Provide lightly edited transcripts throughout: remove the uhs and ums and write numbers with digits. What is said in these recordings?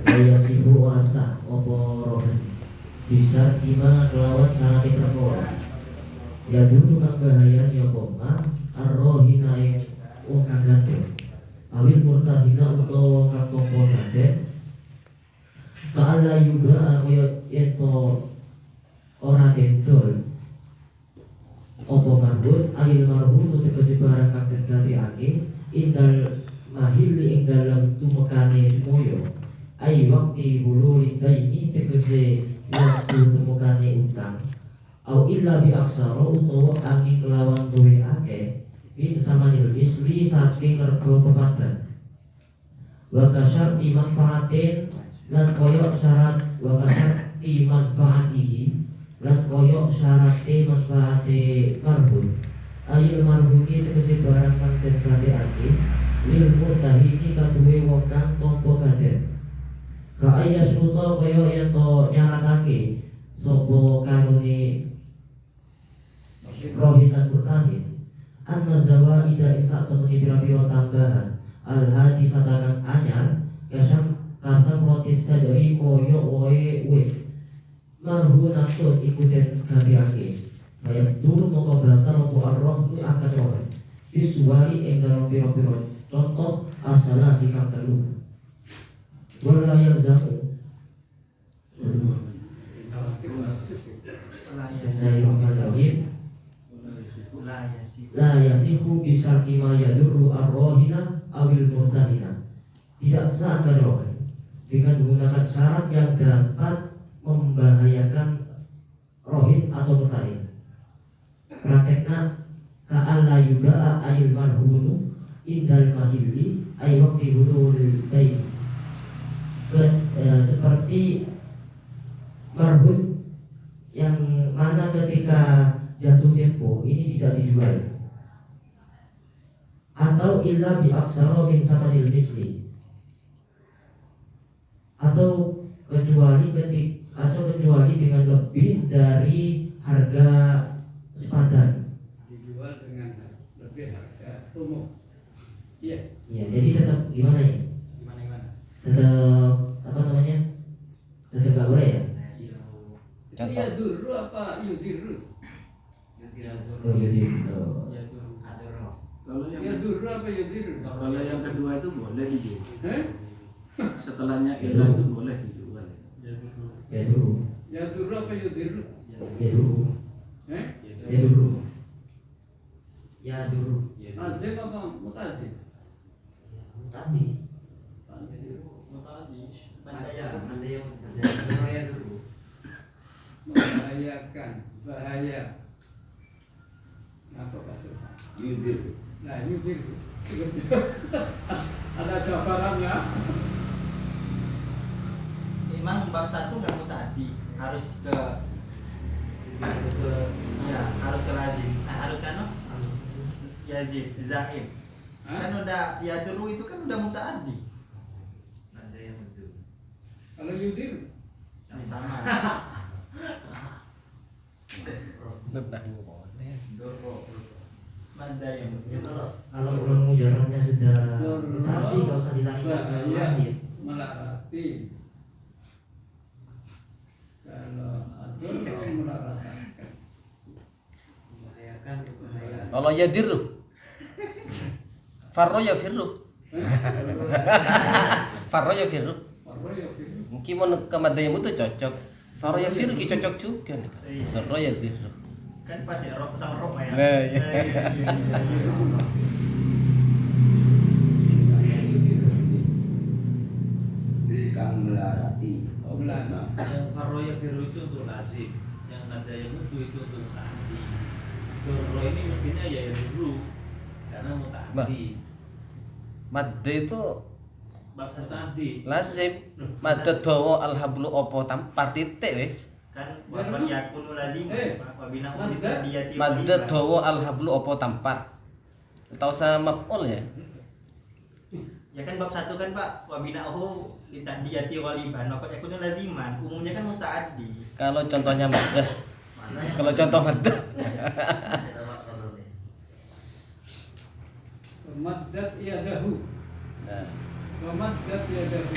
ayasihu ora sah apa rohen bisa kima kelawan sarane perkara ya dulu kang bahaya nyapa ma arrohina ing wong kang ganteng awil murtahina utawa kang tampa ganteng ka'alla yuba kaya ento ora dentol apa marbut awil marhum tegese barang kang digantiake indal mahili ing dalam tumekane semoyo ai waqti hulul daini tegese waktu tumekane utang au illa bi aksara utawa angin kelawan duwe akeh min samanil misli saking rega pepadan wa kasyar manfaatin lan koyok syarat wa kasyar manfaatihi lan koyok syarate manfaate marhum ayil marhumi tegese barang kang den gadeake lil mutahini kaduwe wong kang tampa gaden ka ayas ruta kaya yen to nyaratake sapa kanune rohitan bertahin anna zawaida ing sak temene pira-pira tambahan al hadis sadakan anyar kasam roti sadari koyo wae wit marhunatun ikutin gadeake bayar tur moko bakal opo arroh tu akan roh iswari ing dalam pira-pira contoh asala sikap telu wala yang zamu la yasihu bisa kima yadurru arrohina awil murtahina tidak sah kadrohen dengan menggunakan syarat yang dapat membahayakan rohin atau murtahin praktekna ka'alla yuda'a ayil marhunu indal mahili ay waqti hulul dain seperti marhun yang mana ketika jatuh tempo ini tidak dijual atau illa bi aksara min samanil misli atau kecuali dengan lebih dari harga sepadan dijual dengan lebih harga umum. Iya. Ya, jadi tetap gimana ya? Gimana? Tetap apa namanya? Tetap gak boleh ya? Iya dulu apa yudiru? Oh, jadi Kalau Ya yang dulu apa yudiru? kalau yang kedua itu boleh dijual. Eh? Setelahnya illa itu boleh dijual. ya dulu, Ya dulu apa yudiru? ya dulu, Eh? ya dulu, ya dulu. Azim apa mutadi? Tadi, Membahayakan, bahaya. Apa maksudnya? Yudir. Nah, yudiru. Ada jawabannya? Memang bab 1 nggak mutadi, harus ke harus ke lazim. Harus kan yazid, zaim. Kan udah ya dulu itu kan udah mutadi. Ada yang betul. Kalau yudiru? Sama. Ada yang ya betul. kalau ulun mujarabnya sudah tadi nggak usah ditanyakan ke Bahaya masjid. melarati. Kalau atur melaratakan. Allah yadirru farro ya firru farro ya firru Farro ya firru. mungkin mau ke madayamu tuh cocok farro ya firru ki cocok juga nih farro ya dirru Kan pasti rok sama rok ya. Nah, iya. Kang melarati. Melarati. Yang farroya firu itu untuk lazim, yang ada yang mutu itu untuk mutahdi. Dorro ini mestinya ya dulu karena mutahdi. madde itu Bab 1 Mutahdi. lazim madde dawa alhablu opo tampar titik wis kan wabar yakunu lazim wa binahu litadiyati madde dawa alhablu opo tampar atau sama maf'ul ya ya kan bab 1 kan Pak wa binahu litadiyati waliban maka yakunu laziman umumnya kan mutaaddi kalau contohnya madde kalau contoh madde Maddat yadahu. nah Wa maddat yadahu.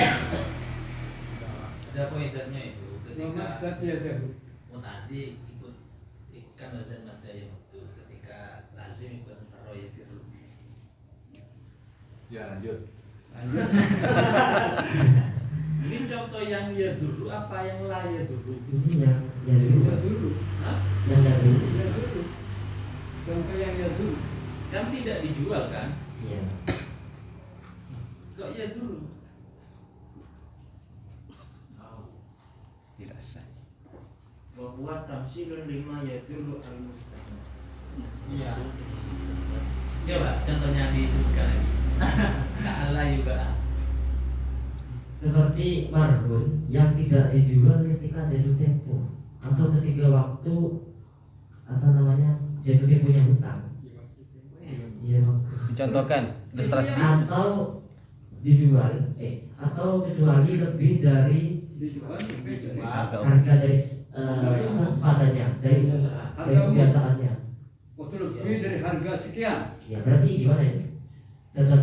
Ada pointernya itu ketika Mamadnya dahulu. mutadi ikutkan lazim mad ya betul, ketika lazim ikut faroya fi'il. Ya lanjut. Ini contoh yang ya dulu apa yang la ya dulu? Ini yang dulu. Ya dulu. Hah? Yang dulu. Ya dulu. Contoh yang ya dulu. Kan tidak dijual kan? Iya. Kok ya dulu? Tidak sah. Bahwa tamsilun lima yadullu al-mustaqim. Iya. Coba contohnya disebutkan lagi. Ta'ala juga. Seperti marhun yang tidak dijual ketika jatuh tempo atau ketika waktu jatuh temponya hutang. Iya. Dicontohkan ilustrasi. Atau dijual atau kecuali lebih dari Dijual lebih dari harga dari sepadannya dari kebiasaannya. waktu lebih dari harga sekian. Ya berarti gimana ya? Tetap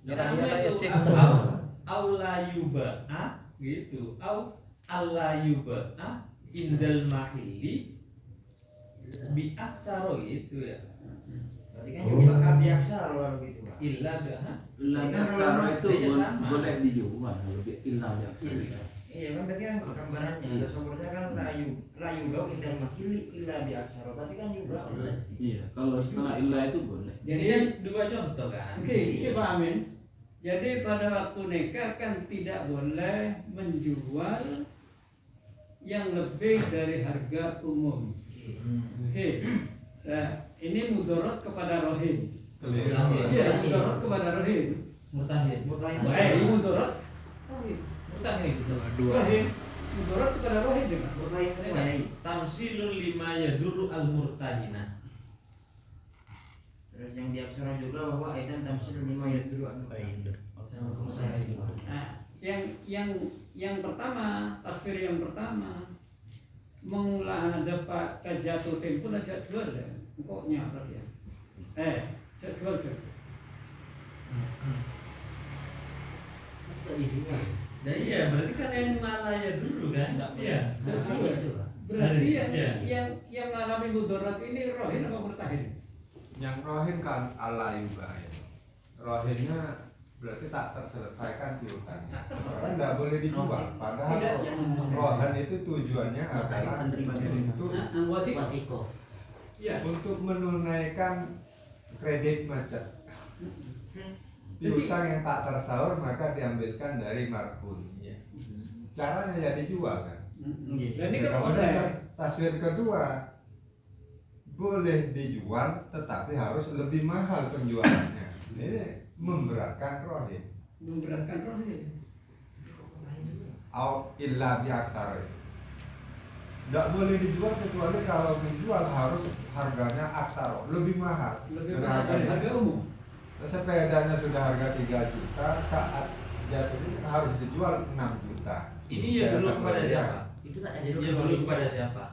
Kira-kira ya sih. atau sama? Aula yuba'a gitu. Au alla yuba'a indal mahili bi aktaro gitu ya. Berarti kan juga abiaksar kalau gitu, Pak. Illa bi'ha. Illa Kan biaksara itu dia sama. boleh dijual. Illa biaksara. Iya kan berarti kan gambarannya ada sumbernya kan layu gau indal mahili illa biaksar. Berarti kan juga Iya, kalau setelah illa itu boleh. Jadi kan dua contoh kan. Oke, Pak Amin. Jadi pada waktu nikah kan tidak boleh menjual yang lebih dari harga umum. Oke, ini mudorot kepada rohin. Iya, mudorot kepada rohin. Mutahid. Baik, mudorot rohin. Mutahid gitu. Rohin, mudorot kepada rohin juga. Tamsilun lima yaduru al murtahina. Terus yang diaksara juga bahwa aidan tamsil lima yadulu an Nah, yang pertama, tasfir yang pertama mengulah ada pak jatuh tempo aja jual ya, engkoknya berarti ya. Saya jual ke. Tidak dijual. Nah iya, berarti kan yang malaya dulu kan? Iya. Saya jual. Berarti Iya. yang mengalami mudarat ini rohin apa murtahin? Yang rohin kan ala ya. Rohinnya berarti tak terselesaikan piutangnya. Karena nggak boleh dijual. Padahal rohan itu tujuannya adalah untuk Wasiko. Iya. untuk menunaikan kredit macet. Piutang yang tak tersaur maka diambilkan dari marhun. Ya. Caranya ya dijual kan. Dan ini kan Kemudian boleh. taswir kedua boleh dijual tetapi harus lebih mahal penjualannya. Ini memberatkan rohin. Memberatkan rohin. Au illa bi'aktar. Tidak boleh dijual kecuali kalau menjual harus harganya aksar lebih mahal. Lebih mahal dari harga umum. Sepedanya sudah harga 3 juta, saat jatuh ini harus dijual 6 juta. Ini ya dulu kepada siapa? Itu tak ada Ya dulu kepada siapa?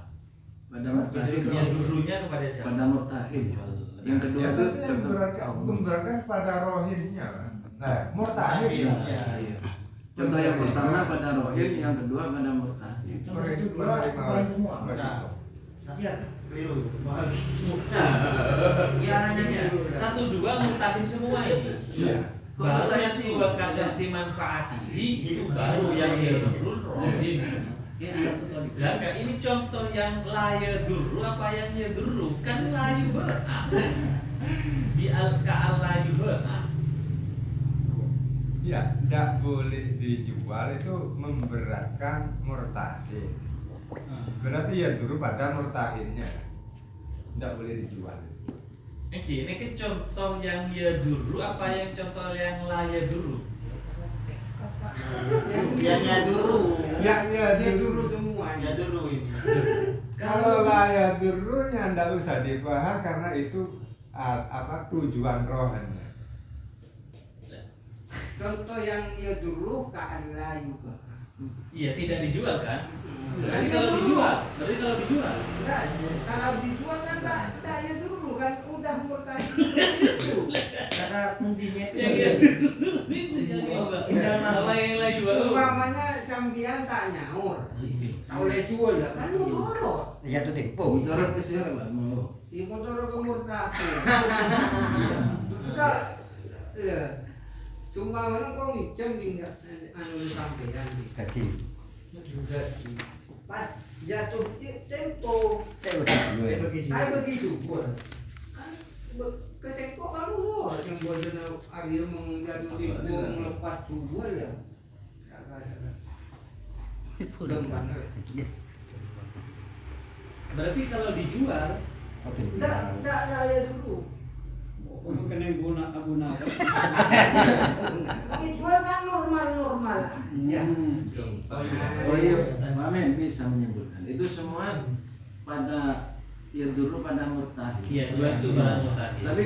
Pada murtahid. Ya dulunya kepada siapa? Pada murtahid. Yang kedua Ya, itu tapi yang memberatkan pada rohinnya. Nah, murtahid. Iya, iya. Contoh yang pertama pada rohin, yang kedua pada murtahid. Itu dua menerima bukan semua. resiko. Saksikan keliru. Iya nanya satu dua mutahin semua ini. Iya. Baru yang buat kasati manfaatihi itu baru yang yadurul rohin. Lah enggak ini contoh yang laya dulu apa yang yaduru kan layu banget. Di al layu banget. Ya, tidak boleh dijual itu memberatkan murtahid. Berarti ya dulu pada murtahidnya tidak boleh dijual. Oke, ini kan contoh yang ya dulu apa yang contoh yang laya dulu? Yang dulu. Yang ya dulu semua. Ya dulu ini. Kalau layak durunya tidak usah dibahas karena itu tujuan rohannya. Contoh yang ya dulu kaan layu ke. Iya, tidak dijual kan? Berarti kalau dijual, Enggak, kalau dijual kan tak ya dulu kan udah murtahid itu. Karena kuncinya itu. Itu yang kalau yang lagi baru. Umpamanya sampean tak nyaur. Tak boleh jual lah kan motor. Jatuh tempo. Motor ke siapa Pak? Mau. Di motor ke murtado. Enggak. Ya. Cuma mana kau ngicam tinggal anu sampean di Kaki. juga pas jatuh tempo. Saya Saya begitu pun. Kesempok kamu loh yang buat Arya menjadi tempo melepas jual ya. Berarti kalau dijual Enggak ya dulu. Aku kena guna Abu Nawas. Dijual kan normal aja. Oh iya, Pak Amin bisa menyebutkan. Itu semua pada ya dulu pada murtahid. iya dua itu barang murtahid. Tapi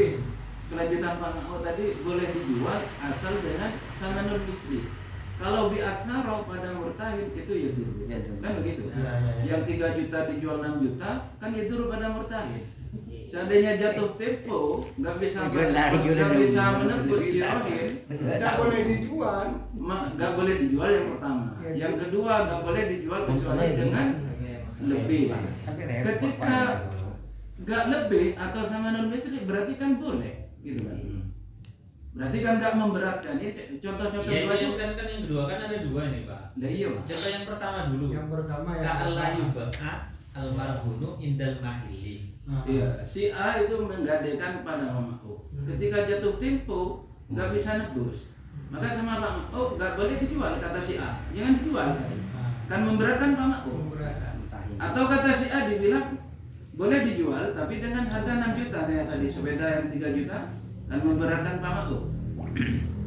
kelanjutan Pak Ma'o tadi boleh dijual asal dengan samanul misli. Kalau bi aksaro pada murtahid itu ya dulu. Kan begitu. Yang 3 juta dijual 6 juta kan ya dulu pada murtahid. Seandainya jatuh tempo nggak bisa menembus si rohin, Enggak boleh dijual. nggak boleh dijual yang pertama. Yang kedua nggak boleh dijual kecuali dengan lebih. Ketika nggak lebih atau sama non misli berarti kan boleh, gitu kan? Berarti kan nggak memberatkan. Ini contoh-contoh Iya dua itu kan yang kedua kan ada dua nih Pak. Nah, iya Mas. Contoh yang pertama dulu. Yang pertama ya. Ka'alla yuba'a almarhunu indal mahili. Iya, si A itu menggadekan pada Ma'o. Ketika jatuh tempo nggak bisa nebus, maka sama Pak Ma'o nggak boleh dijual kata si A. Jangan dijual, kan memberatkan Pak Ma'o. Atau kata si A dibilang boleh dijual tapi dengan harga 6 juta kayak tadi sepeda yang 3 juta kan memberatkan Pak Ma'o.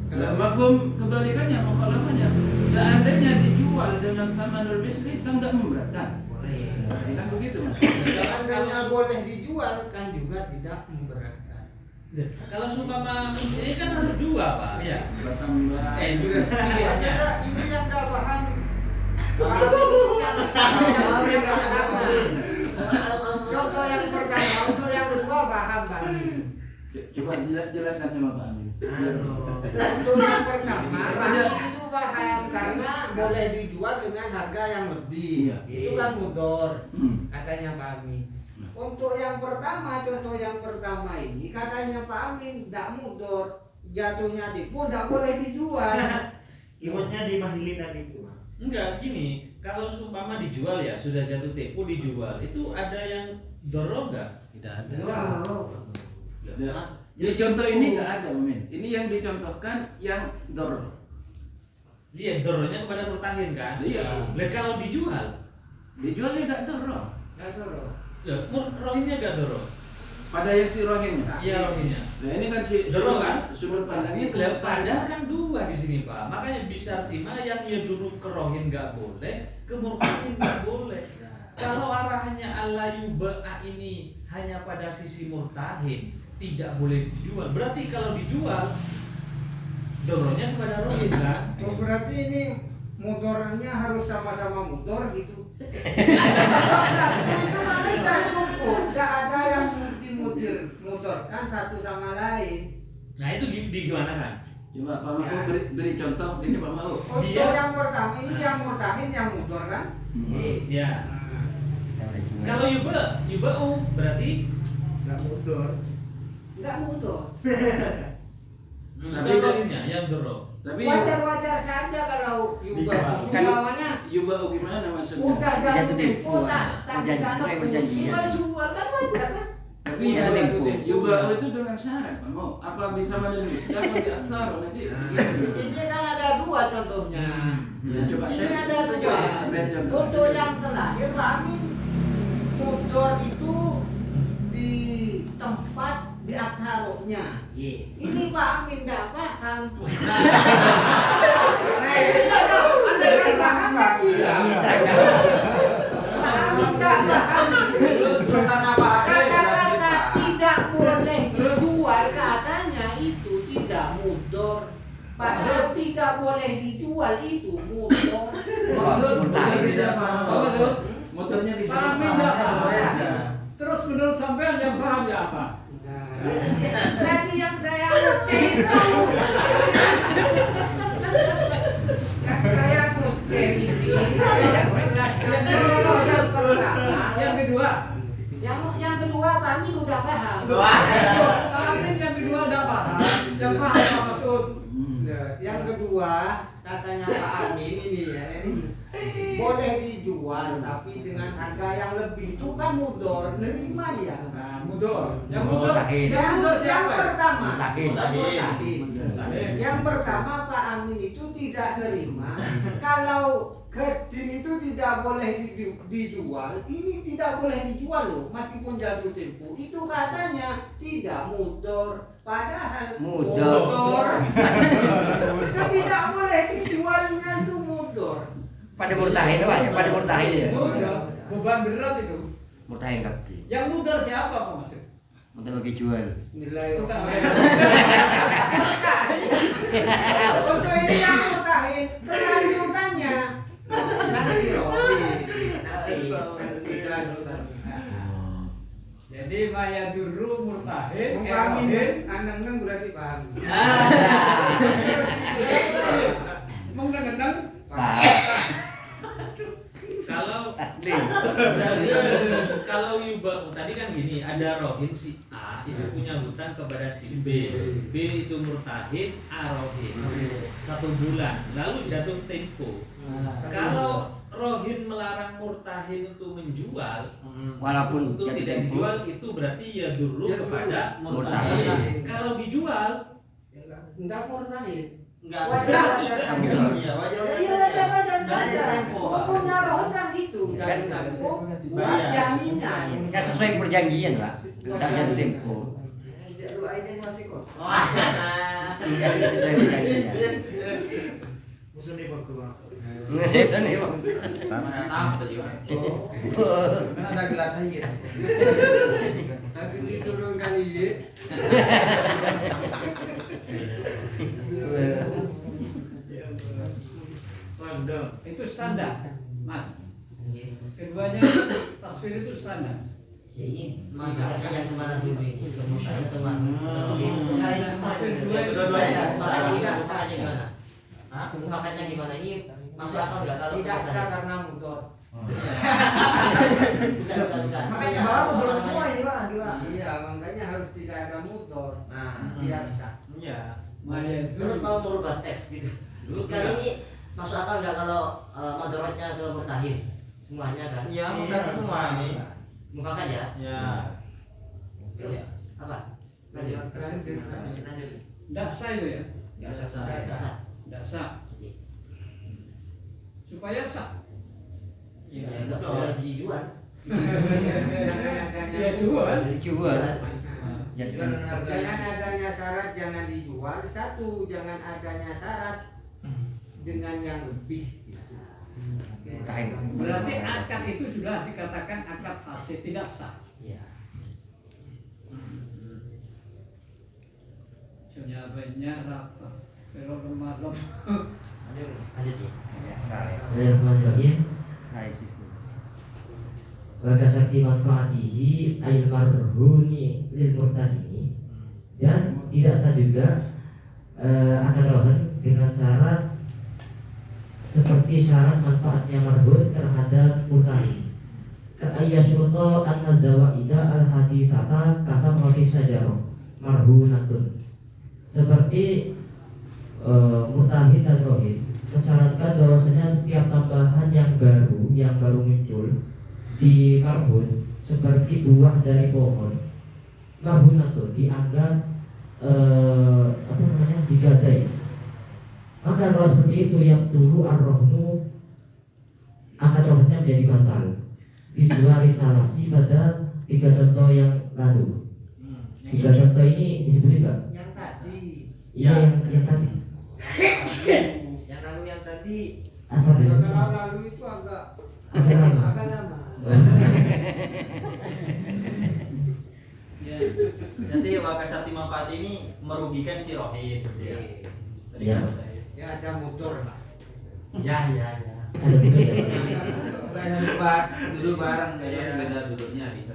Kalau mafhum kebalikannya, mukhalafahnya, seandainya dijual dengan thamanul misli kan nggak memberatkan. Kan begitu Mas. Seandainya boleh dijual kan juga tidak memberatkan. Kalau seumpama ini kan harus dua Pak. Iya. Bertambah. Juga pilihannya. Ini yang nggak paham. Contoh yang pertama, untuk yang kedua paham Bang. Coba jelaskan sama Pak Amin. Untuk yang pertama, itu paham karena boleh dijual dengan harga yang lebih. Iya. Itu kan mudor, Hmm. katanya Pak Amin. Untuk yang pertama, contoh yang pertama ini katanya Pak Amin tidak mudor, jatuhnya tipu, tidak boleh dijual. Iwatnya di mahili tadi itu. Enggak, gini, kalau seumpama dijual ya, sudah jatuh tempo dijual, itu ada yang dorong enggak? Tidak ada. Ya. Di contoh ini nggak ada, Min. Ini yang dicontohkan yang dor. Lihat doronya kepada murtahin kan? Iya. Lah kalau dijual, Dijualnya nggak dor. Nggak doro. rohinnya enggak doro. Pada yang si rohimnya. Iya rohinnya. Nah ini kan si Doro kan? sudut pandangnya Lah padahal kan dua di sini Pak. Makanya bisa timah yang ya dulu ke rohin nggak boleh, ke murtahin nggak boleh. Kalau arahnya ala yuba'a ini hanya pada sisi murtahin, tidak boleh dijual. Berarti kalau dijual, doronya kepada rohin kan? Oh, berarti ini motornya harus sama-sama motor gitu. Itu kan tidak cukup, tidak ada yang mutir motor kan satu sama lain. Nah itu gimana kan? Coba Pak Ma'o beri contoh ini Pak Ma'o. Untuk yang pertama ini yang murtahin yang motor kan? Ya. Kalau yuba'u berarti Nggak motor. Nggak motor. bukan rohinnya yang doro. Tapi Wajar-wajar saja kalau Yuba. Umpamanya Yuba gimana maksudnya? udah jatuh tempo tak Berjanji, bisa sesuai berjanjian. jual kan wajar kan? Tapi Iya, tempo. Yuba itu dengan syarat Pak Ma'o. Apa bisa menulis? Siapa di aksara nanti? Ini kan ada dua contohnya. Coba Ini saya ada dua. ambil contoh. Untuk yang terakhir kami motor itu di tempat di aksaronya. Ini Pak Amin tidak paham. Anda kan paham lagi. Pak Amin tidak paham. Terus karena Pak Amin Kata-kata tidak boleh dijual katanya itu tidak mudor. Padahal tidak boleh dijual itu mudor. motornya di siapa? Motornya di Pak siapa? Amin nggak paham. Terus menurut sampean yang paham ya apa? Tadi yang saya ngecek itu. Saya ngecek ini Amin udah paham. Amin yang kedua udah paham. Yang paham apa maksud? Yang kedua katanya Pak Amin ini ya, ini boleh dijual tapi dengan harga yang lebih itu kan mudor, nerima dia. Nah, mudor. Yang mudor. Mutahin. Yang mudor Yang siapa? pertama, Mutahin. Mutahin. Yang pertama Pak Amin itu tidak nerima kalau kedin itu tidak boleh dijual. Ini tidak boleh dijual loh, meskipun jatuh tempo. Itu katanya tidak mudor, padahal Mudor. itu tidak boleh dijualnya itu mudor. Pada murtahin apa ya? Pada murtahin ya. Mudor. Beban berat itu. Murtahin kapti. Yang mudor siapa Pak maksud? Untuk bagi jual. Untuk ini yang mutahin kelanjutannya nanti kelanjutan. Jadi maya duru murtahin Amin anang berarti paham. Mengenang kalau Yuba tadi kan gini, ada rohin si A itu punya hutang kepada si B. B itu murtahin, A rohin 1 bulan, lalu jatuh tempo. Kalau rohin melarang murtahin itu menjual, Walaupun untuk jatuh tidak tempo. dijual itu berarti ya dulu Ya, kepada murtahin. murtahin. Kalau dijual Enggak murtahin. Enggak. Kami jual. Iya, wajar. Iya wajar saja. Tempo. Hukumnya roh kan itu jatuh tempo buat jaminan. Kan sesuai perjanjian, Pak. Tak jatuh tempo. Ini masih kok. Sesuai perjanjian. Musuh nih berdua. Sana ya, Bang. Tanah tadi Pak. Kan ada gelas aja. Tadi diturun kali ya. itu standar, Mas. Keduanya tasfir itu standar. Ini makanya yang kemana dulu ini? Kemudian teman. Tasfir dua itu Dua-duanya standar. Makanya gimana? Makanya gimana ini? Masuk akal nggak kalau Tidak sah karena mudor. Bukan. Makanya Apa mudor namanya? semua ini Pak. Iya, makanya harus tidak ada mudor. Nah, Biar sah. iya. Maya itu Terus mau merubah teks gitu. Kali ini masuk akal nggak kalau madorotnya ke murtahin? Semuanya kan? Iya, mudah semua ini. Mufakat ya? Ya. Terus apa? Lanjut. tidak sah itu ya. Biasa. Sah. Tidak sah. Supaya sah. Ya, nggak boleh dijual. Ya jual. Dijual. Jadi kan Jangan adanya syarat jangan dijual. Satu, jangan adanya syarat dengan yang lebih. murtahin. Berarti akad itu sudah dikatakan akad fasid, tidak sah. Iya. Sudah banyak rapat. Kalau malam. Lanjut. Biasa ya. Bismillahirrahmanirrahim. Hai sih. Wa kasati manfaatihi ayil marhuni lil murtahini. Dan tidak sah juga akad rohan dengan syarat seperti syarat manfaatnya marhun terhadap murtahin. Ka'ayyashruto anna zawaida al-hadisata kasam roti sajaroh marhunatun. Seperti murtahin dan rohin mensyaratkan bahwasanya setiap tambahan yang baru muncul di marhun seperti buah dari pohon marhunatun dianggap digadai. Maka kalau seperti itu yang dulu ar-rohnu akad rohnya menjadi batal. Visual risalasi pada 3 contoh yang lalu. 3 contoh ini disebut juga. Yang tadi. Iya yang tadi. Yang lalu yang tadi. Apa Yang bedanya? lalu itu agak Agak lama. lama. Ya. Nanti wakasati manfaat ini merugikan si rohid. Iya. Ya ada motor. Ya. Ada juga ya. Pak? Duduk bareng, beda duduknya bisa.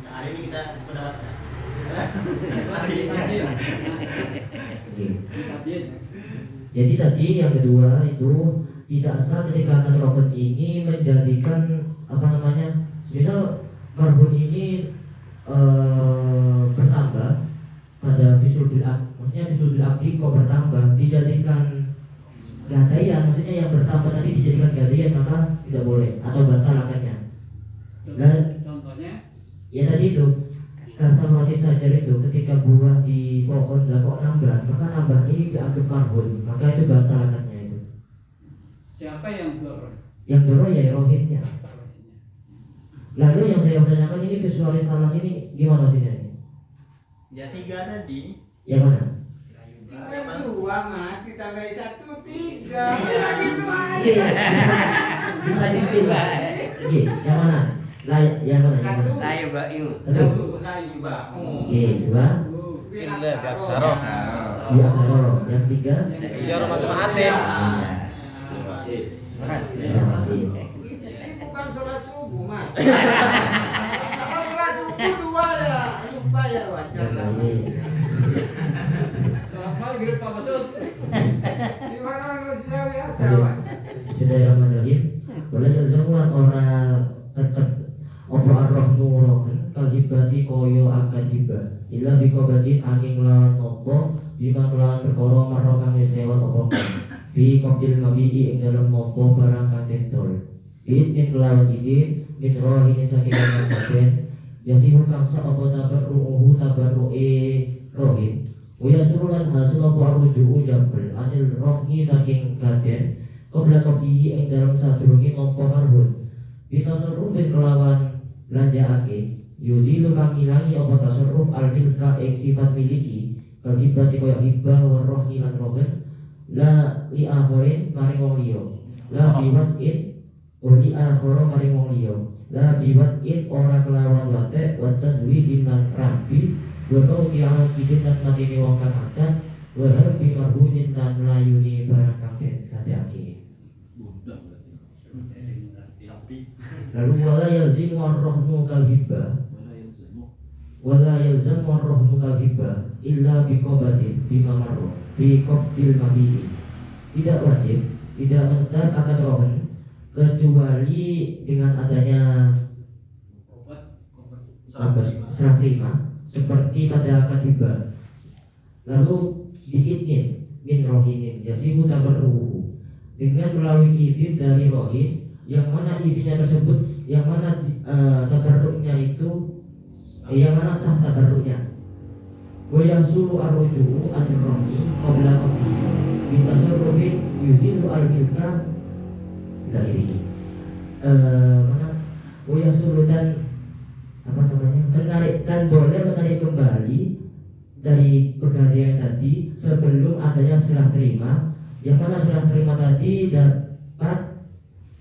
Nah, hari ini kita sependapat. Oke. Tapi Jadi tadi yang kedua itu tidak sah ketika akad rohon ini menjadikan misal marhun ini bertambah pada visul bil akdi, maksudnya visul bil akdi kok bertambah dijadikan gadaian, maksudnya yang bertambah tadi dijadikan gadaian maka tidak boleh atau batal akadnya. Contohnya Ya tadi itu kata roti sajar itu ketika buah di pohon lah kok nambah, maka nambah ini dianggap marhun, maka itu batal akadnya itu. siapa yang dorong? Yang dorong ya rohitnya. Lalu yang saya tanyakan ini visualisasi ini gimana artinya ini? Ya 3 tadi. Yang mana? Tinggal 2 mas, ditambahin 1, 3. Ya gitu aja. Bisa dipilih. Oke, yang mana? Yang mana? Satu. Layu bayu. Satu layu bak. Oke, dua. Illa biaksaro. Di aksara. Yang tiga. Bicara matematik. Ini bukan sholat subuh mas. Kalau sholat subuh 2 ya harus bayar wajar. Sholat maghrib Pak Masud. Gimana manusia biasa wajar. Bismillahirrahmanirrahim. Wala yalzamuan orang tetap apa arrohnu rohen kalhibati koyo akan hibah illa bikobadin angin melawan nopo bima melawan perkara marrokan wis lewat opo fi qabdil mabi'i ing dalam nopo barang kang tentol idin kelawan idin min rohin saking kaben yasihu kangsa apa tabarru'e rohin Waya surulan hasil apa arruju'u jabal anil rohni saking gaden qabla qabdihi ing dalam sadurunge nopo marhun bitasarrufin kelawan belanjaake yuzilu kang ngilangi apa tasarruf al-milka ing sifat miliki kalhibati kaya hibah warrohni lan rohen la li akhirin maring wong liya la biwad'in li akhara maring wong liya la biwad'in ora kelawan wate wa tazwijin lan rabi wa mauti akidin lan matine wong kang akan wa harbi marhunin lan melayuni barang kang den kateake. Lalu wala yalzimu ar-rahnu kal hibah wala yalzamu ar-rahnu kal hibah illa biqabatin bima marru fi qabdil mabi'i. Tidak wajib, tidak menetap akan rohen kecuali dengan adanya serah terima seperti pada akad hibah. Lalu biidnin min rohinin yasimu tabarruhu dengan melalui izin dari rohin yang mana izinnya tersebut, yang mana tabarruknya itu, yang mana sah tabarruknya. Wa yasulu arruju'u anil rohni qabla qabdihi bitasarrufin yuzilu al-milka ila irihi. Mana wa yasulu dan apa namanya? Menarik dan boleh menarik kembali dari pergantian tadi sebelum adanya serah terima, yang mana serah terima tadi dapat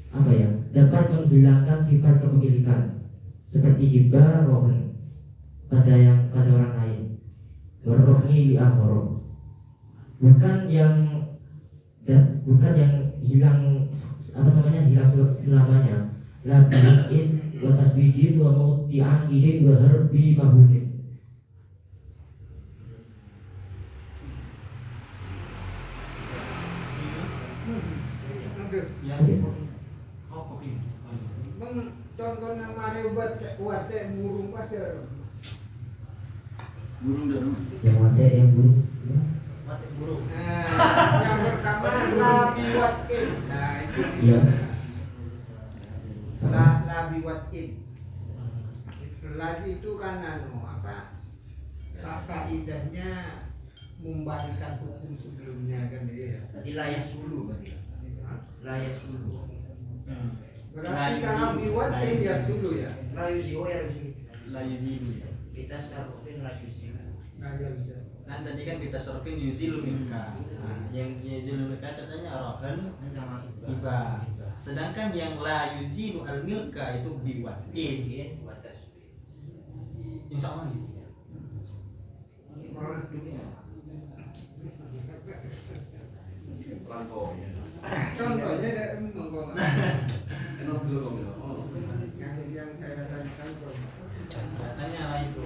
apa ya, dapat menghilangkan sifat kepemilikan seperti hibah rohen pada orang lain warrohni li akhara, bukan yang hilang apa namanya, hilang selamanya. La bi'in wa tasbidin wa mauti akidin wa harbi mahunin. Contohnya Mario buat burung pasir. Burung dan rumah. Yang wate yang burung. Burung. Nah, yang pertama labi watin. Nah itu Iya. labi watin. Labi itu kan faidahnya membalikan hukum sebelumnya kan ya. Tadi layak sulu berarti. Layak sulu. Berarti kalau biwatin ya dulu ya. Layu sih, oh ya La yuzilu. kita sarufin layu sih. Nah ya bisa. Kan tadi kan kita sorkin yuzilu milka. Nah, yang yuzilu milka katanya rohan Sama hibah. Sedangkan yang la yuzilu al milka itu biwatin. buat tasbih. Yang sama gitu. Contohnya ada yang saya tanyakan Katanya lah itu.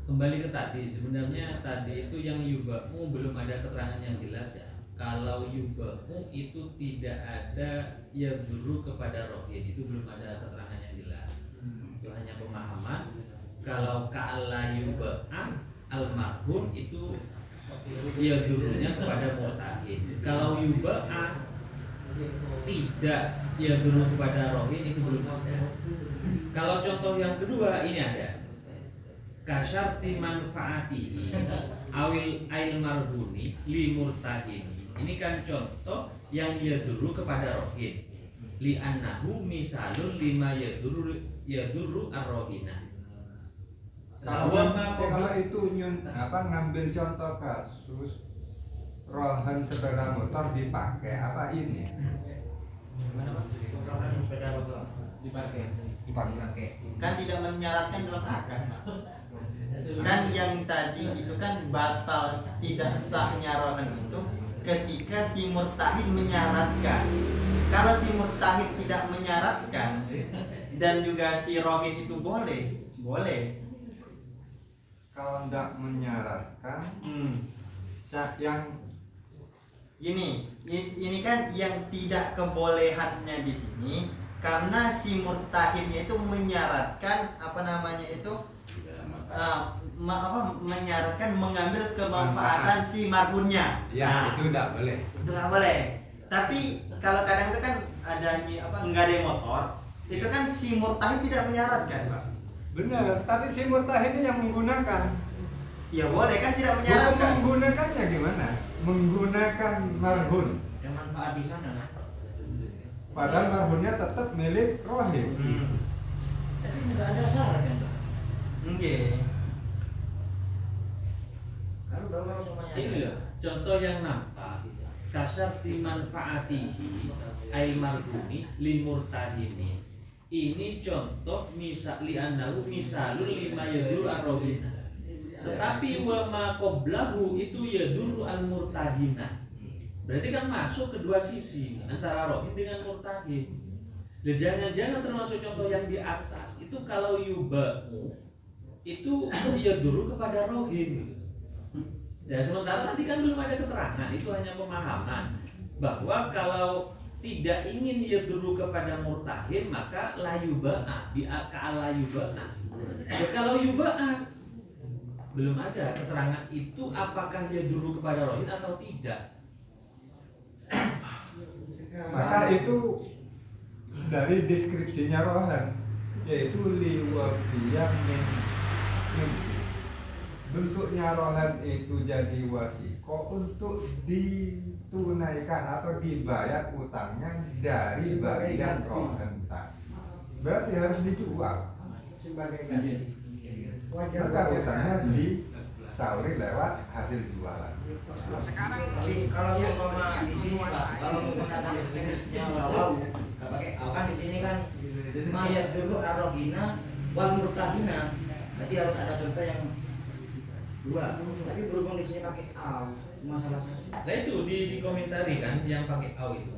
Kembali ke tadi, sebenarnya tadi itu yang yubamu belum ada keterangan yang jelas ya. kalau yuba'u itu tidak ada yadurru kepada rohin, itu belum ada keterangan yang jelas. Itu hanya pemahaman. Kalau ka'ala yuba'a al-marhun itu yadurrunya kepada murtahin. Kalau yuba'a tidak yadurru kepada rohin, itu belum ada. Kalau contoh yang kedua ini ada kasyarti manfaatihi awil ail marhuni li murtahin. Ini kan contoh yang yadurru kepada rohin, li annahu misalun lima yadurru ar-rohina. Kalau itu ngambil contoh kasus rohan sepeda motor dipakai apa ini? Gimana Pak? Rohan sepeda motor dipakai. Kan tidak menyaratkan dalam akad. Kan yang tadi itu kan batal tidak sahnya rohan itu ketika si murtahid menyaratkan. Kalau si murtahid tidak menyaratkan dan juga si rohin itu boleh. Kalau tidak menyaratkan, yang ini kan yang tidak kebolehannya di sini karena si murtahidnya itu menyaratkan menyarankan mengambil kemanfaatan si marhunnya. Ya, itu tidak boleh. Itu nggak boleh. Tapi kalau kadang itu kan ada nggak ada motor, itu kan si murtahid tidak menyarankan, Pak. Benar, tapi si murtahid ini yang menggunakan. Ya boleh kan tidak menyarankan. Menggunakannya gimana? Menggunakan marhun. Yang manfaat di sana. Padahal marhunnya tetap milik rohim. Tapi nggak ada syarat kan? Oke. Kalau bawa semuanya. Ini loh contoh yang nampak kasyarti manfaatihi ail marhuni li murtahini. Ini contoh misali annahu misalul lima yadurru ar-rohina. Tetapi wa ma qablahu itu yadurru al-murtahina. Berarti kan masuk kedua sisi antara rohin dengan murtahin. Jangan-jangan termasuk contoh yang di atas itu kalau yuba'u itu yadurru kepada rohin. Ya sementara tadi kan belum ada keterangan, itu hanya pemahaman bahwa kalau tidak ingin yadurru kepada murtahin maka la yuba'a ka'ala yuba'a. Ya kalau yuba'a belum ada keterangan itu apakah yadurru kepada rohin atau tidak. Maka itu dari deskripsinya rohan, yaitu liwafiyah min. Bentuknya rohan itu jadi wasiko untuk ditunaikan atau dibayar utangnya dari bagian rohan tadi. Berarti harus dijual. Sebagai ganti. Wajar Maka utangnya disauri lewat hasil jualan. Tapi kalau seumpama di sini Pak, kalau menggunakan jenisnya wawau, nggak pakai kan di sini kan mayat dulu ar-rohina wal murtahina. Berarti harus ada contoh yang dua. Tapi berhubung di sini pakai aw, masalah satu. Nah itu dikomentari kan yang pakai aw itu.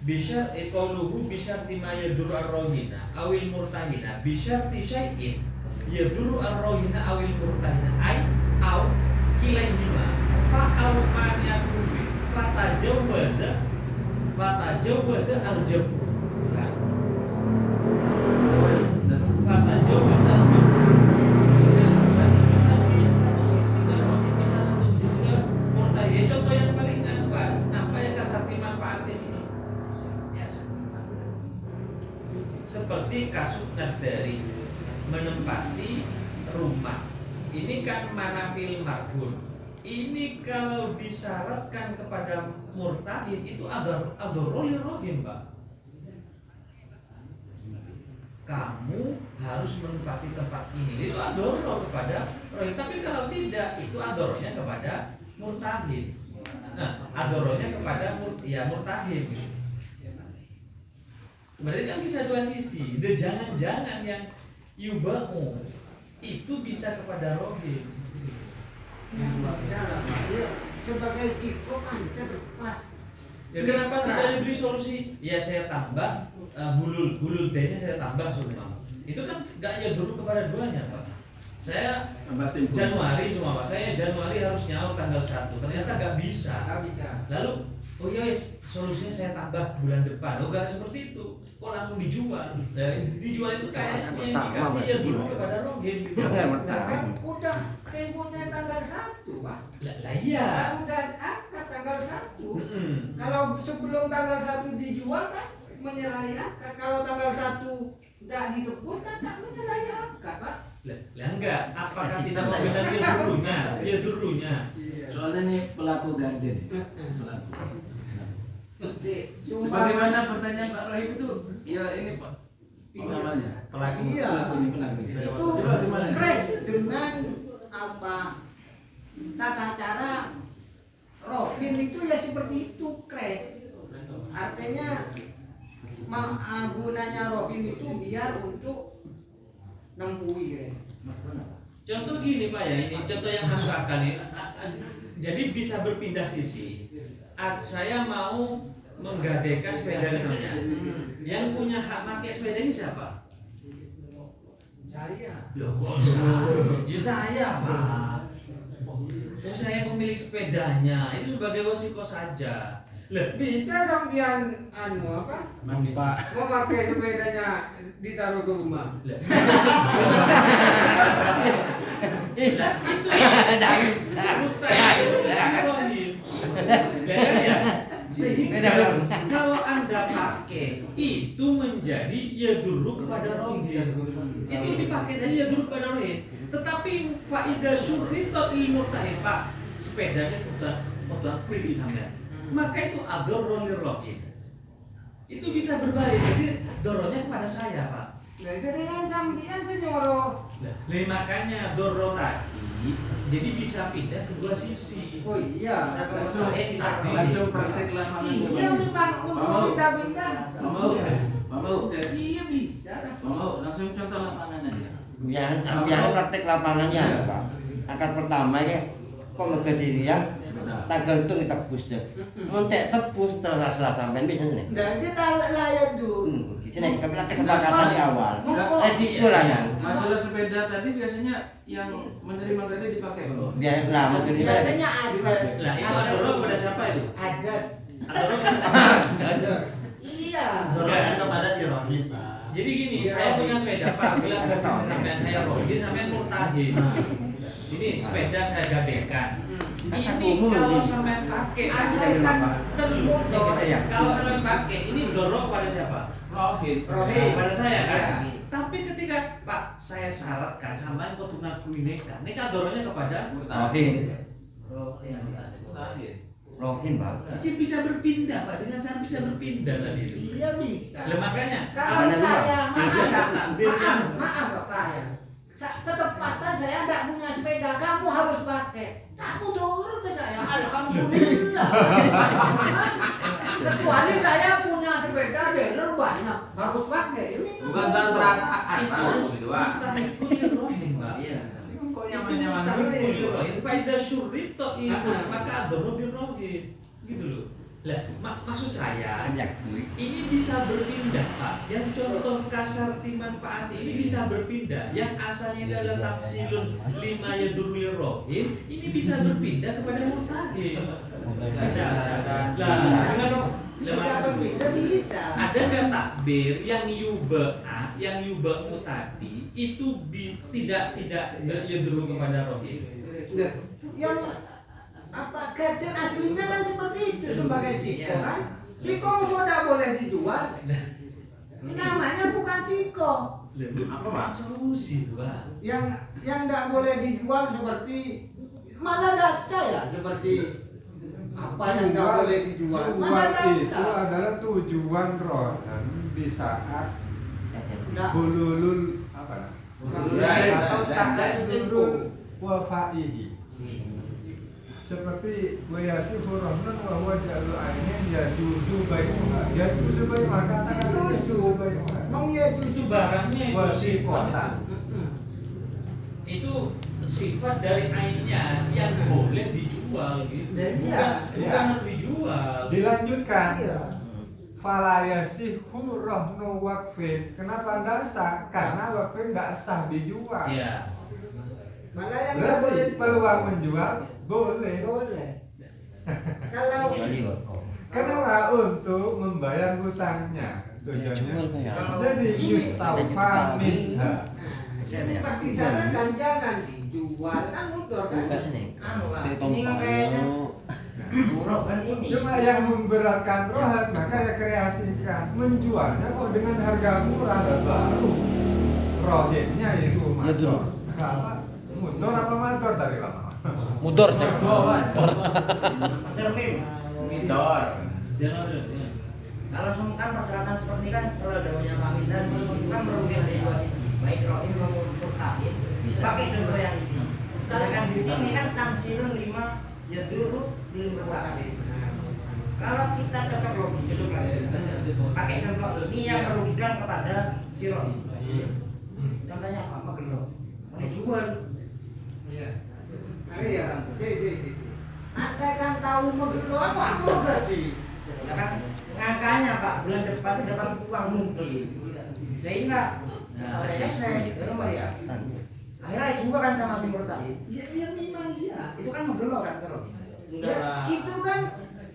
Bisa qauluhu bisyarti ma yadurru ar-rohina awil murtahina bisyarti syai'in yadurru ar-rohina awil murtahina ay aw kilaihima fa'al mani'atubi fatajawwaza al-jabr kan fatajawwaza al-jabr bisa di satu sisi ke rohin, bisa satu sisi ke murtahin. Contoh yang paling apa yang kasarti manfaatin ini seperti kasus nadari menempati rumah. Ini kan manafil marhun. Ini kalau disyaratkan kepada murtahin itu adoroli rohin, Pak. Kamu harus menempati tempat ini. Itu adoro kepada rohin. Tapi kalau tidak, itu adoronya kepada murtahin. Nah, adoronya kepada murtahin. Berarti kan bisa dua sisi. Jangan-jangan yang yuba'u itu bisa kepada rohin. Sebagai siko kan pas. Ya kenapa tidak diberi solusi? Ya saya tambah bulul D-nya saya tambah semua. Itu kan gak ya dulu kepada duanya, Pak. Saya Batin. Januari semua Pak, saya Januari harus nyaur tanggal 1, ternyata nggak bisa. Nggak bisa. Lalu, oh iya solusinya saya tambah bulan depan. Oh nggak seperti itu, kok langsung dijual? Nah, dijual itu kayaknya indikasi ya dulu kepada rohim. Nah, kan udah temponya tanggal 1, Pak. Lah iya. Kan udah akad tanggal 1. Mm-mm. Kalau sebelum tanggal 1 dijual kan menyalahi akad. Kalau tanggal 1 tidak ditebus kan tak menyalahi akad, Pak. Lah enggak, apakah kita mau benar dia dulunya? Soalnya ini pelaku ganden. Pelaku. Sumpah- Sebagaimana pertanyaan Pak Rahim itu, ya ini Pak. Pengalamannya. Iya. Pelakunya. Itu Coba gimana? crash dengan apa tata cara Robin itu ya seperti itu crash. Artinya gunanya Robin itu biar untuk nempuhi ya. Contoh gini Pak ya, ini contoh yang masuk akal nih. Jadi bisa berpindah sisi. Saya mau menggadaikan sepeda misalnya. Yang punya hak pakai sepeda ini siapa? Saya. Loh kok saya? Ya saya Pak. Oh saya pemilik sepedanya, itu sebagai wasiko saja. Loh, Bisa sampean apa? Mau pakai sepedanya ditaruh ke rumah. lah itu mustahil Rohim. Ya, sehingga kalau Anda pakai itu menjadi ya dulu kepada rohim. Itu dipakai saja ya dulu kepada rohim. Tetapi faidah syurritot ilmu tahir Pak, sepedanya udah pribadi sampean. Maka itu adorrul rohim. Itu bisa berbalik. Jadi dorongnya kepada saya Pak. Nah, seringan sampean senyoro. Lah makanya dorong tadi jadi bisa pindah ke dua sisi. Oh iya. Langsung praktek lapangan. Iya memang untuk kita pindah. Mau. Iya bisa. Mau langsung contoh lapangan aja. Yang praktek lapangannya Pak. Akar pertama ya kok megadiria tanggal itu kita tebus ya. Montek tebus terasa sampean bisa nih. Nah, kita layak dulu. Sini kita kesepakatan di awal. Monggo. Resiko lah kan. Masalah sepeda tadi biasanya yang menerima gade dipakai Pak. Biar lah mungkin itu. Biasanya ada. Lah itu adorong kepada siapa itu? Ada. Adorong Iya. Dorongnya kepada si rohim, Pak. Jadi gini, saya punya sepeda Pak, bilang gading sampai saya rohim, sampai murtahin. Ini sepeda saya gadengkan. Ini kalau sampai pakai, kalau sampai pakai, ini dorong pada siapa? Rohim. Pada saya kan. Tapi ketika Pak saya syaratkan sampai kau ngaku ini kan dorongnya kepada Rohin. Rohin Pak. Jadi bisa berpindah Pak, dengan saya bisa berpindah tadi itu. Iya bisa. Lah makanya Kalau Ada dua. saya maaf Bapak ya. Ketepatan saya tidak punya sepeda, kamu harus pakai. Kamu turun ke saya, alhamdulillah. Kecuali saya punya sepeda dealer banyak, harus pakai. Ini Bukan dalam perangkat Pak. Gitu Pak. mustahil rohim Pak. Iya. Kok Itu nyaman-nyaman mustahil rohim. Faidah syurrito itu maka adoro birrohim. Gitu loh. Lah maksud saya ini bisa berpindah Pak. Yang contoh kasar timanfaati ini bisa berpindah. Yang asalnya adalah tafsilun lima yadurul rohim ini bisa berpindah kepada murtahim. Lah dengan bisa berbeda bisa. ada nggak takbir yang yuba'u tadi itu tidak yadurul kepada rohim. Nah, yang apa gadget aslinya kan seperti itu sebagai siko kan? Siko sudah boleh dijual. Namanya bukan siko. Apa Pak? Solusi Pak. Yang tidak boleh dijual seperti mana dasar ya seperti apa yang tidak boleh dijual? Mana Tujuan itu dasar? adalah tujuan rohan di saat Nggak. hululul apa? Atau ta'adzurul wafaihi. Seperti wayasifu rahman wa huwa jalul ainin yajuzu bai'uha. Yajuzu bai'uha katakan yajuzu bai'uha. Emang ya Itu justru barangnya itu Wa sifat. sifatan. Itu sifat dari ainnya yang boleh dijual gitu. Iya. Bukan harus dijual. Dilanjutkan. Iya. Fala yasihu rahnu waqfin. Kenapa tidak sah? Karena waqfin tidak sah dijual. Iya. Mana yang nggak boleh Berarti peluang menjual boleh. boleh. Kalau Kenapa? Untuk membayar hutangnya. Jual Tujuannya. bayar. Jadi yustaufa minha. pasti sana kan jangan dijual kan motor kan. Anu Pak, Dari ini kan kayaknya murah kan ini. Cuma yang memberatkan rohan maka ya kreasikan. Menjualnya kok dengan harga murah dan baru. Rohinnya itu motor. Apa? Motor apa motor tadi Pak? Mudor deh. Pasar Mim. Midor. Kalau kan persyaratan seperti ini kan kalau ada banyak Pak Mindan kan merugikan dari dua sisi, baik rohim maupun murtahin. Pakai contoh yang ini. Sedangkan di sini kan tamsilun 5 ya dulu belum murtahin. Kalau kita cocok logi dulu pakai contoh ini yang merugikan kepada si rohim. Contohnya apa? Magelo. Mau dijual. Iya. Mari ya, si. Anda kan tahu mobil apa aku gaji. Ya kan ngangkanya Pak bulan depan itu dapat uang mungkin sehingga selesai ya akhirnya juga kan sama si murtahid Iya memang iya. itu kan menggelo kan kalau Ya, itu kan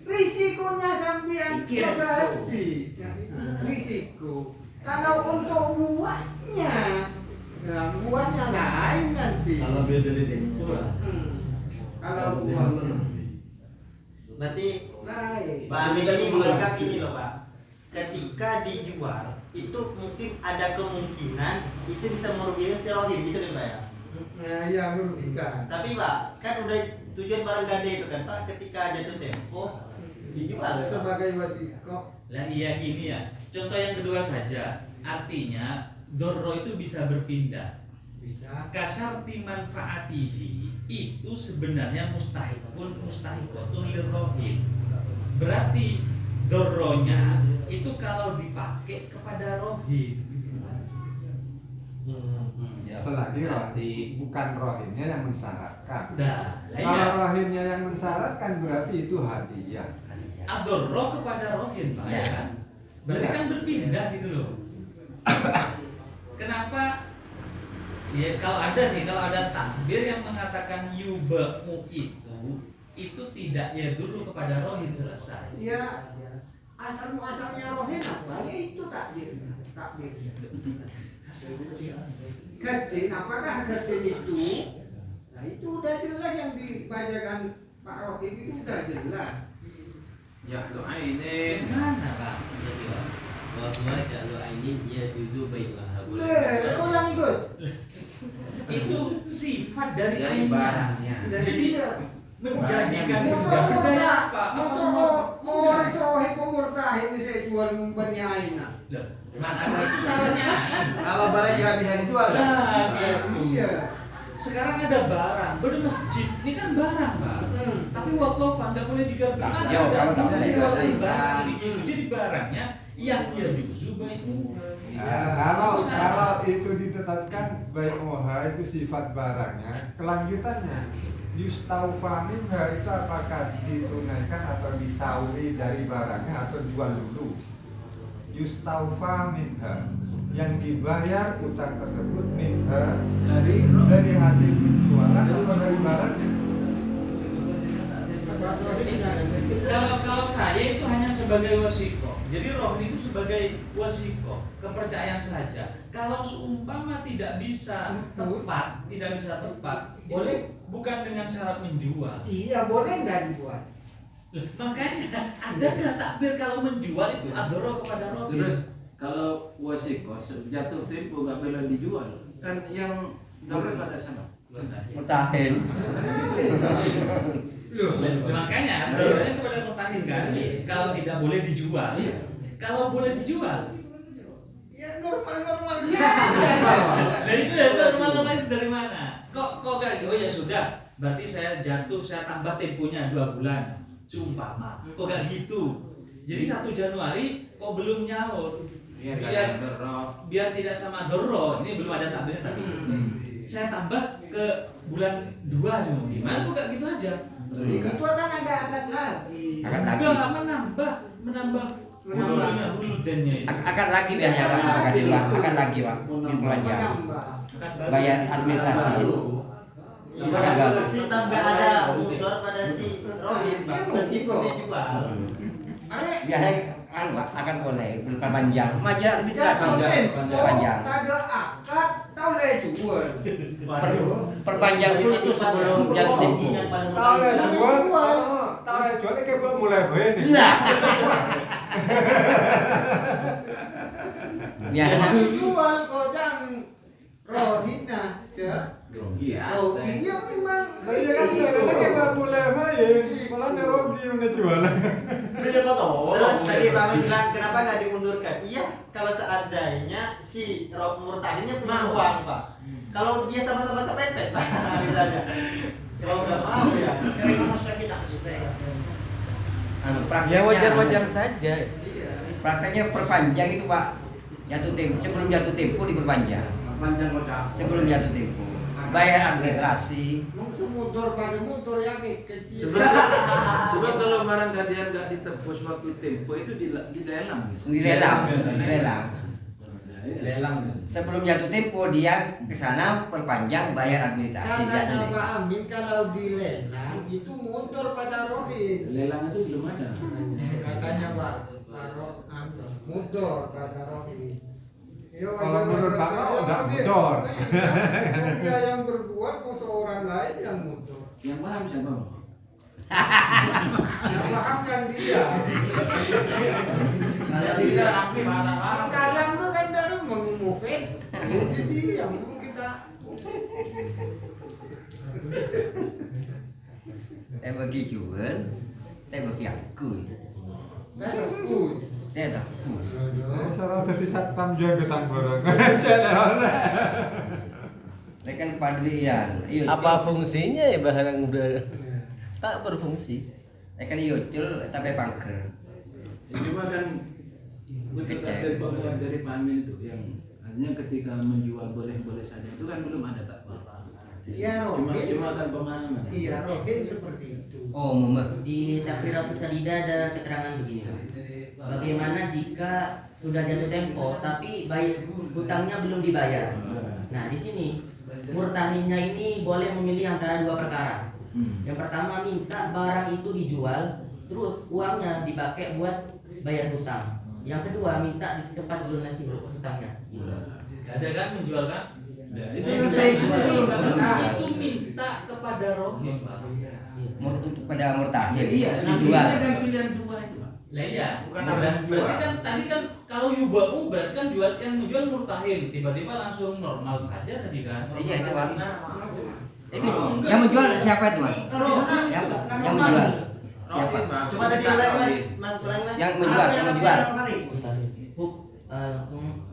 risikonya sampean gaji. Risiko. Kalau untuk buahnya, ya buahnya lain nanti. Kalau beda di tempo. Kalau buah Berarti lain. Pak Amin ini menganggap ini loh Pak. Ketika dijual itu mungkin ada kemungkinan itu bisa merugikan si rohim gitu kan Pak ya. Nah, ya merugikan. Tapi Pak kan udah tujuan barang gade itu kan Pak ketika jatuh tempo dijual Sebagai wasiko. Lah iya gini ya. Contoh yang kedua saja. Artinya dorro itu bisa berpindah. Bisa. Kasarti manfaatihi itu sebenarnya mustahikotun lirrohim. Berarti dorronya itu kalau dipakai kepada rohim. Selagi rohi bukan rohinnya yang mensyaratkan. Nah, Kalau rohinnya yang mensyaratkan berarti itu hadiah. adorro kepada rohim Pak, ya kan? Berarti kan berpindah gitu loh. Kenapa? Ya kalau ada takbir yang mengatakan yuba'u itu tidak ya dulu kepada rohim selesai. Ya asal-muasalnya rohin apa? Ya itu takdir. Gadin, apakah gadin itu? Nah itu udah jelas yang dibacakan Pak Rohim itu udah jelas. Ya lo ini. Mana Pak? Bahwa kalau ini dia juzu baiklah Ulangi Gus. Itu sifat dari Dari barangnya. Jadi menjadikan Masa tidak berdaya apa? Apa semua? mau sohib murtahid ini saya jual membani aina. Loh, mana itu syaratnya lain. Kalau barang tidak bisa dijual. Nah, gitu. Iya. Sekarang ada barang, baru masjid, ini kan barang Pak. Tapi wakafan nggak boleh dijual beli. Nah, ya, kalau tak boleh Barang digadaikan. gitu. Jadi barangnya yang dia juzu baik Kalau itu ditetapkan baik moha itu sifat barangnya, kelanjutannya yustaufa minha itu apakah ditunaikan atau disauri dari barangnya atau jual dulu? Yustaufa minha yang dibayar utang tersebut minha dari hasil penjualan atau dari barangnya? Kalau saya itu hanya sebagai wasiko. Jadi roh itu sebagai wasiko, kepercayaan saja. Kalau seumpama tidak bisa tepat, Boleh. bukan dengan syarat menjual. Iya boleh nggak dibuat? Loh, makanya ada nggak takbir kalau menjual itu adoro kepada roh. Terus kalau wasiko jatuh tempo nggak boleh dijual. Kan yang dorong pada sana. Mutahin. Makanya adoronya kepada mutahin kan. Kalau tidak boleh dijual. Kalau boleh dijual. Ya normal Dari itu ya normal itu dari mana? Kok kayak gitu? Oh ya sudah. Berarti saya jatuh, saya tambah temponya 2 bulan. Seumpama. Kok gak gitu? Jadi 1 Januari kok belum nyaur. Biar tidak sama dorro. Ini belum ada tabelnya tadi. Saya tambah ke bulan 2 cuma. Gimana kok gak gitu aja? Itu akan ada akad lagi. Enggak menambah huludannya itu. Akan lagi biasanya Pak, akan lagi Pak. Itu aja. Bayar administrasi. Tetap nggak ada motor pada si Rohim, meskipun dijual. Biasanya akan boleh berpanjang. Majalah lebih jelas panjang. Ada akad, tahu lah jual. Perpanjang dulu itu sebelum jatuh tempo. Tahu jual ini kayak mulai begini. Iya. Ya, Dijual kodang Rohina se. Iya. Rohinya memang. Iya kan ini kayak mulai begini. Malah nerogi udah jual. Terus tadi Bang bilang kenapa nggak dimundurkan? Iya, kalau seandainya si Murtahinnya punya uang Pak. Kalau dia sama-sama kepepet Pak, misalnya. Kalau nggak mau ya. Cari manusia kita supaya. Ya wajar-wajar saja. Prakteknya perpanjang itu Pak. Jatuh tempo sebelum jatuh tempo diperpanjang. Panjang kocak. Sebelum jatuh tempo. Bayar administrasi. Motor pada motor yang kecil. Sebab kalau barang gantian nggak ditebus waktu tempo itu dilelang. Dilelang. Sebelum jatuh tempo dia ke sana perpanjang bayar administrasi. Katanya Pak Amin kalau dilelang itu motor pada Rohim. Lelang itu belum ada. Katanya Pak motor pada Rohim. Kalau menurut Bapak udah motor. Dia yang berbuat musuh orang lain yang motor. Yang paham siapa? Yang paham kan dia. Kalau tidak rapi bahasa paham. Kalam lu kan dari mengufet. Jadi yang belum kita. Bagi jual, bagi aku. Tak. Salah dari satpam juga ketangguran. Kan padlian. Apa fungsinya ya barang udah tak berfungsi? Kan yocul tapi pangker. Cuma kan betul dari pembuat dari Pak Amin itu yang hanya ketika menjual boleh-boleh saja itu kan belum ada tak. Iya, cuma kan pemahaman. Iya, Rohim seperti itu. Oh, Muhammad. Di Takfiratus Salida ada keterangan begini. Bagaimana jika sudah jatuh tempo tapi hutangnya belum dibayar? Nah, di sini murtahinnya ini boleh memilih antara dua perkara. Yang pertama minta barang itu dijual, terus uangnya dipakai buat bayar hutang. Yang kedua minta cepat dilunasi hutangnya. Gak ada kan menjual kan? Itu minta kepada Rohim Pak. Untuk pada murtahin. Iya, dijual. kan pilihan dua itu Pak. Lah iya, bukan berarti kan tadi kan kalau yubamu berarti kan jual yang menjual murtahin, tiba-tiba langsung normal saja tadi kan. Iya itu Pak. Ini yang menjual siapa itu Mas? Yang menjual siapa? Coba tadi ulangi Mas, ulangi Mas. Yang menjual. langsung